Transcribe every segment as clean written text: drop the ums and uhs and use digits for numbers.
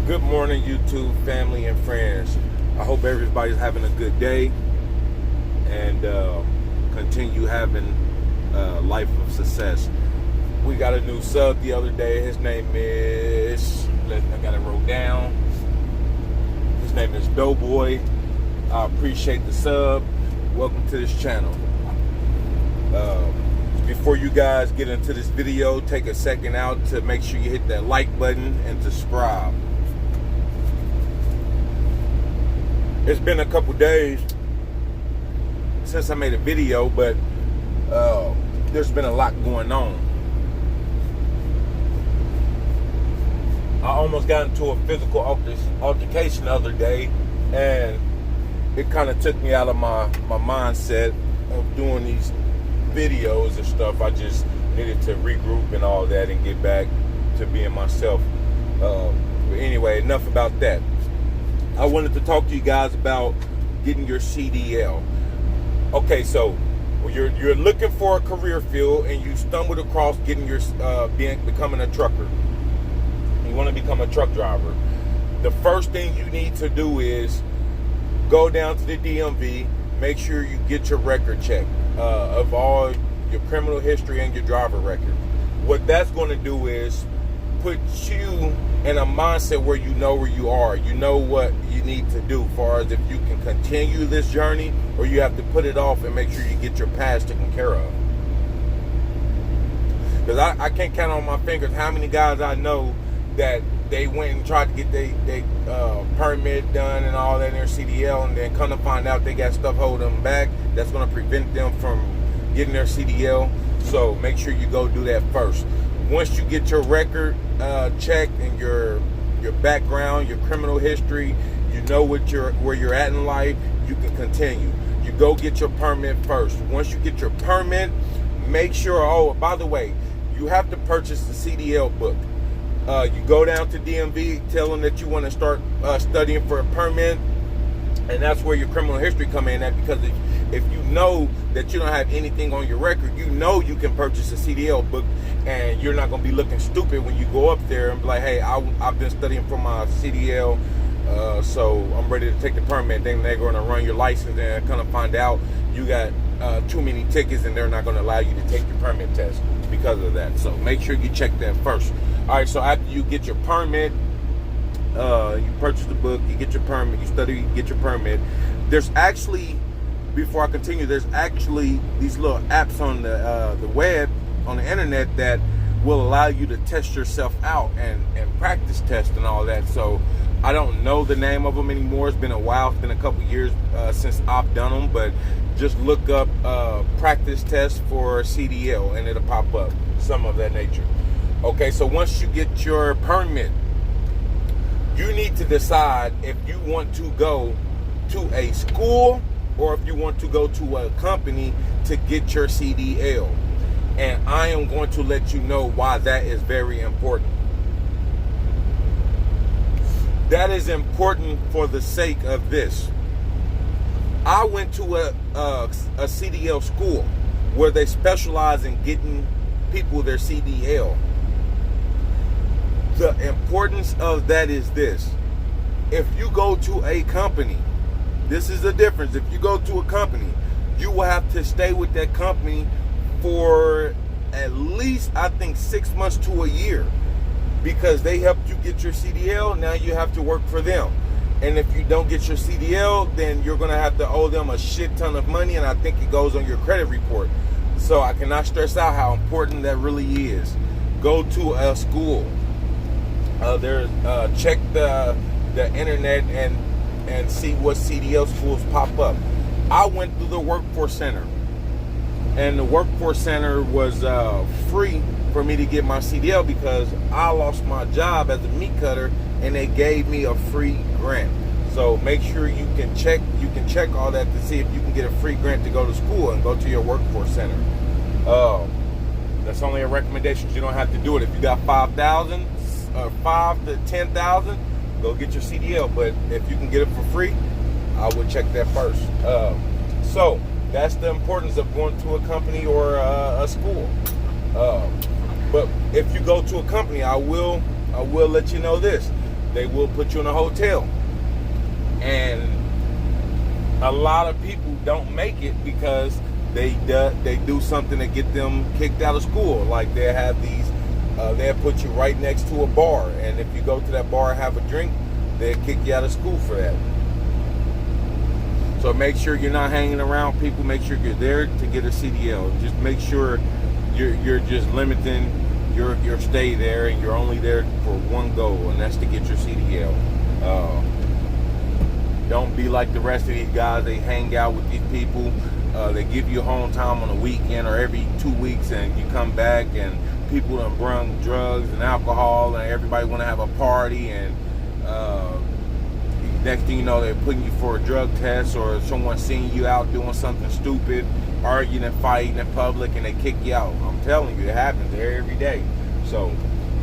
Good morning, YouTube family and friends. I hope everybody's having a good day and continue having a life of success. We got a new sub the other day. His name is, I got it wrote down. His name is Doughboy. I appreciate the sub. Welcome to this channel. Before you guys get into this video, take a second out to make sure you hit that like button and subscribe. It's been a couple days since I made a video, but there's been a lot going on. I almost got into a physical altercation the other day, and it kind of took me out of my mindset of doing these videos and stuff. I just needed to regroup and all that and get back to being myself. But anyway, enough about that. I wanted to talk to you guys about getting your CDL. Okay, so when you're looking for a career field and you stumbled across getting your becoming a trucker. You want to become a truck driver. The first thing you need to do is go down to the DMV. Make sure you get your record checked of all your criminal history and your driver record. What that's going to do is put you in a mindset where you know where you are. You know what you need to do as far as if you can continue this journey or you have to put it off and make sure you get your past taken care of. Because I can't count on my fingers how many guys I know that they went and tried to get their permit done and all that in their CDL, and then come to find out they got stuff holding them back that's going to prevent them from getting their CDL. So make sure you go do that first. Once you get your record checked and your background, your criminal history, you know where you're at in life, you can continue. You go get your permit first. Once you get your permit, make sure, oh, by the way, you have to purchase the CDL book. You go down to DMV, tell them that you want to start studying for a permit, and that's where your criminal history come in at, because if you know that you don't have anything on your record, you know you can purchase a CDL book, and you're not going to be looking stupid when you go up there and be like, hey, I've been studying for my CDL, so I'm ready to take the permit. Then they're going to run your license and kind of find out you got too many tickets, and they're not going to allow you to take your permit test because of that. So make sure you check that first. All right, so after you get your permit, you purchase the book, you get your permit, you study, you get your permit. There's actually, before I continue, there's actually these little apps on the web, on the internet, that will allow you to test yourself out and practice test and all that. So I don't know the name of them anymore. It's been a while. It's been a couple years since I've done them, but just look up practice test for CDL and it'll pop up, some of that nature. Okay, so once you get your permit, you need to decide if you want to go to a school or if you want to go to a company to get your CDL. And I am going to let you know why that is very important. That is important for the sake of this. I went to a CDL school where they specialize in getting people their CDL. The importance of that is this. If you go to a company, this is the difference. If you go to a company, you will have to stay with that company for at least, I think, 6 months to a year, because they helped you get your CDL. Now you have to work for them. And if you don't get your CDL, then you're going to have to owe them a shit ton of money, and I think it goes on your credit report. So I cannot stress out how important that really is. Go to a school. Check the internet and see what CDL schools pop up. I went through the workforce center, and the workforce center was free for me to get my CDL because I lost my job as a meat cutter, and they gave me a free grant. So make sure you can check all that to see if you can get a free grant to go to school and go to your workforce center. That's only a recommendation. You don't have to do it. If you got 5,000 or 5 to 10,000, go get your CDL. But if you can get it for free, I would check that first. So that's the importance of going to a company or a school. But if you go to a company, I will let you know this. they will put you in a hotel. And a lot of people don't make it because they do something to get them kicked out of school. Like they have these, they'll put you right next to a bar, and if you go to that bar and have a drink, they'll kick you out of school for that. So make sure you're not hanging around people. Make sure you're there to get a CDL. Just make sure you're just limiting your stay there, and you're only there for one goal, and that's to get your CDL. Don't be like the rest of these guys. They hang out with these people. They give you home time on a weekend or every 2 weeks, and you come back and people done brung drugs and alcohol, and everybody want to have a party, and next thing you know, they're putting you for a drug test, or someone seeing you out doing something stupid, arguing and fighting in public, and they kick you out. I'm telling you, it happens there every day. So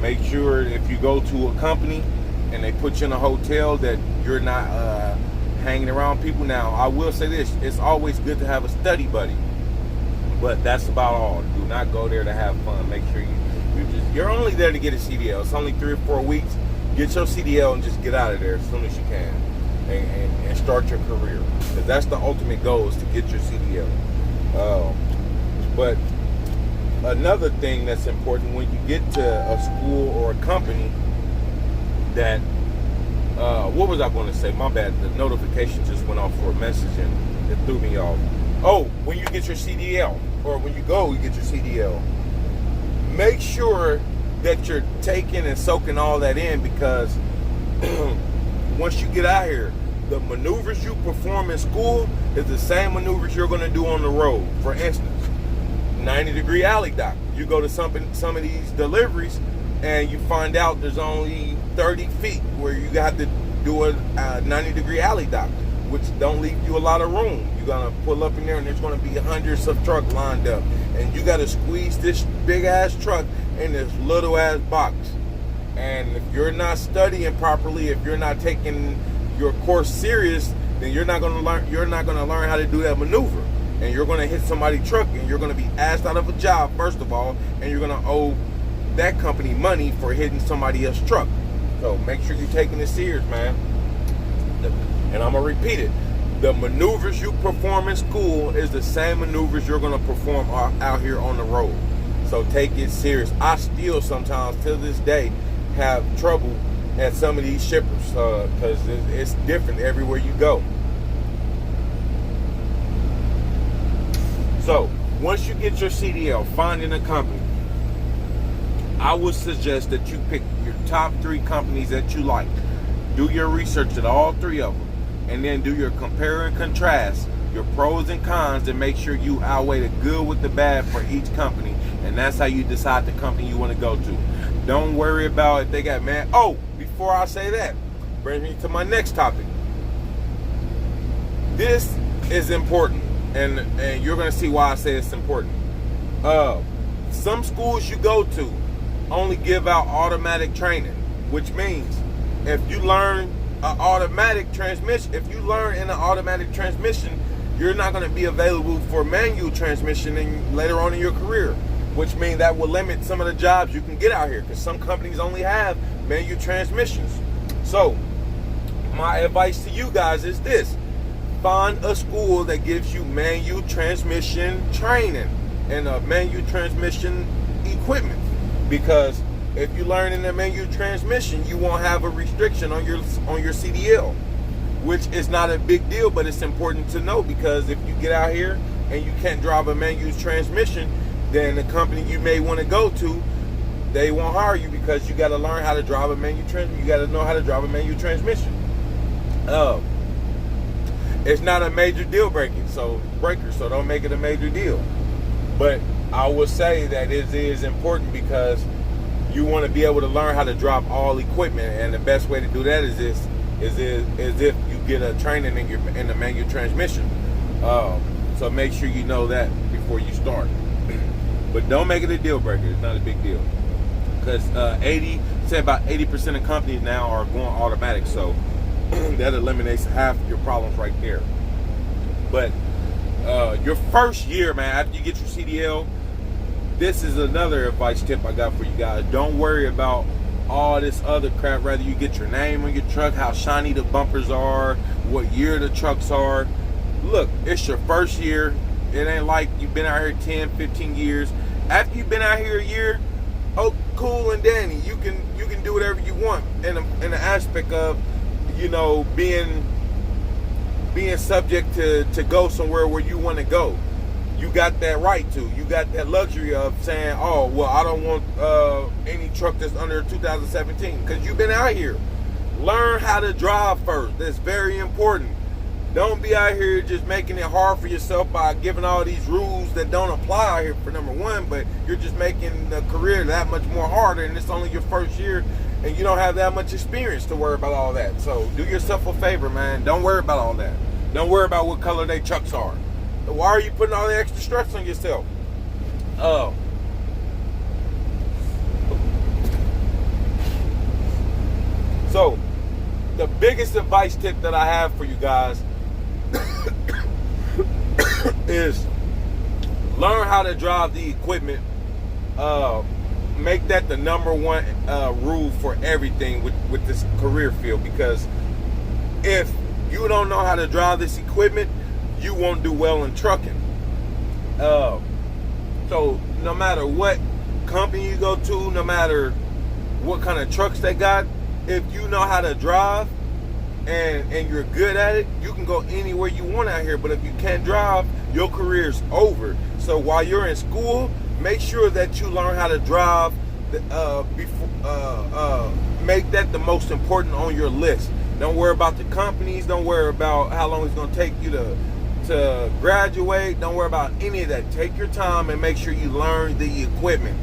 make sure if you go to a company and they put you in a hotel that you're not hanging around people. Now, I will say this, it's always good to have a study buddy, but that's about all. Do not go there to have fun. Make sure you're only there to get a CDL. It's only 3 or 4 weeks. Get your CDL and just get out of there as soon as you can, and start your career, because that's the ultimate goal, is to get your CDL. But another thing that's important when you get to a school or a company that what was I going to say? My bad. The notification just went off for a message and it threw me off. Oh, when you get your CDL, or when you go, you get your CDL, make sure that you're taking and soaking all that in, because once you get out here, the maneuvers you perform in school is the same maneuvers you're going to do on the road. For instance, 90-degree alley dock. You go to some of these deliveries, and you find out there's only 30 feet where you got to do a 90-degree alley dock, which don't leave you a lot of room. You're going to pull up in there, and there's going to be hundreds of trucks lined up, and you got to squeeze this big-ass truck in this little-ass box. And if you're not studying properly, if you're not taking your course serious, then you're not going to learn how to do that maneuver. And you're going to hit somebody's truck, and you're going to be asked out of a job, first of all, and you're going to owe that company money for hitting somebody else's truck. So make sure you're taking it serious, man. And I'm going to repeat it. The maneuvers you perform in school is the same maneuvers you're going to perform out here on the road. So take it serious. I still sometimes, to this day, have trouble at some of these shippers, because it's different everywhere you go. So once you get your CDL, finding a company, I would suggest that you pick your top 3 companies that you like. Do your research at all 3 of them, and then do your compare and contrast, your pros and cons, to make sure you outweigh the good with the bad for each company. And that's how you decide the company you want to go to. Don't worry about if they got mad. Oh, before I say that, brings me to my next topic. This is important, and you're going to see why I say it's important. Some schools you go to only give out automatic training, which means if you learn an automatic transmission, you're not going to be available for manual transmission later on in your career, which means that will limit some of the jobs you can get out here, because some companies only have manual transmissions. So my advice to you guys is this: find a school that gives you manual transmission training and manual transmission equipment, because if you learn in the manual transmission, you won't have a restriction on your CDL, which is not a big deal, but it's important to know, because if you get out here and you can't drive a manual transmission, then the company you may want to go to, they won't hire you, because you got to learn how to drive a manual transmission. You got to know how to drive a manual transmission. It's not a major deal breaker, so don't make it a major deal. But I would say that it is important, because you want to be able to learn how to drive all equipment, and the best way to do that is if you get a training in the manual transmission. So make sure you know that before you start. But don't make it a deal breaker. It's not a big deal, because about 80% of companies now are going automatic, so that eliminates half your problems right there. But your first year, man, after you get your CDL, this is another advice tip I got for you guys. Don't worry about all this other crap. Rather you get your name on your truck, how shiny the bumpers are, what year the trucks are. Look, it's your first year. It ain't like you've been out here 10, 15 years. After you've been out here a year, oh, cool and dandy. You can do whatever you want in the aspect of, being subject to go somewhere where you want to go. You got that right to. You got that luxury of saying, oh, well, I don't want any truck that's under 2017, because you've been out here. Learn how to drive first. That's very important. Don't be out here just making it hard for yourself by giving all these rules that don't apply out here, for number one, but you're just making the career that much more harder, and it's only your first year, and you don't have that much experience to worry about all that. So do yourself a favor, man. Don't worry about all that. Don't worry about what color they trucks are. Why are you putting all the extra stress on yourself? So the biggest advice tip that I have for you guys is learn how to drive the equipment. Make that the number one rule for everything with this career field, because if you don't know how to drive this equipment, you won't do well in trucking. So no matter what company you go to, no matter what kind of trucks they got, if you know how to drive and you're good at it, you can go anywhere you want out here. But if you can't drive, your career's over. So while you're in school, make sure that you learn how to drive. Make that the most important on your list. Don't worry about the companies. Don't worry about how long it's going to take you to graduate. Don't worry about any of that. Take your time and make sure you learn the equipment.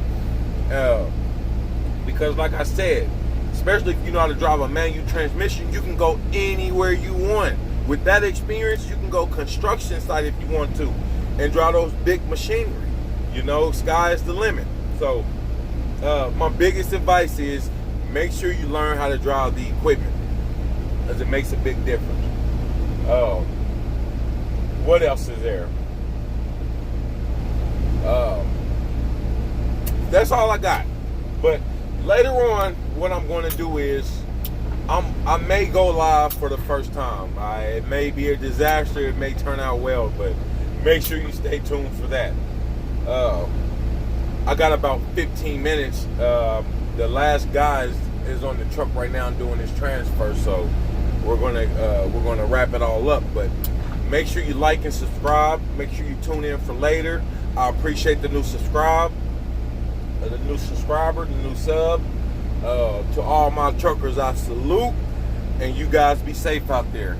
Because like I said, especially if you know how to drive a manual transmission, you can go anywhere you want. With that experience, you can go construction site if you want to and drive those big machinery. Sky is the limit. So my biggest advice is make sure you learn how to drive the equipment, because it makes a big difference. What else is there? That's all I got. But later on, what I'm going to do is I may go live for the first time. It may be a disaster. It may turn out well, but make sure you stay tuned for that. I got about 15 minutes. The last guy is on the truck right now doing his transfer, so we're gonna wrap it all up. But make sure you like and subscribe. Make sure you tune in for later. I appreciate the new subscriber, the new sub. To all my truckers, I salute, and you guys be safe out there.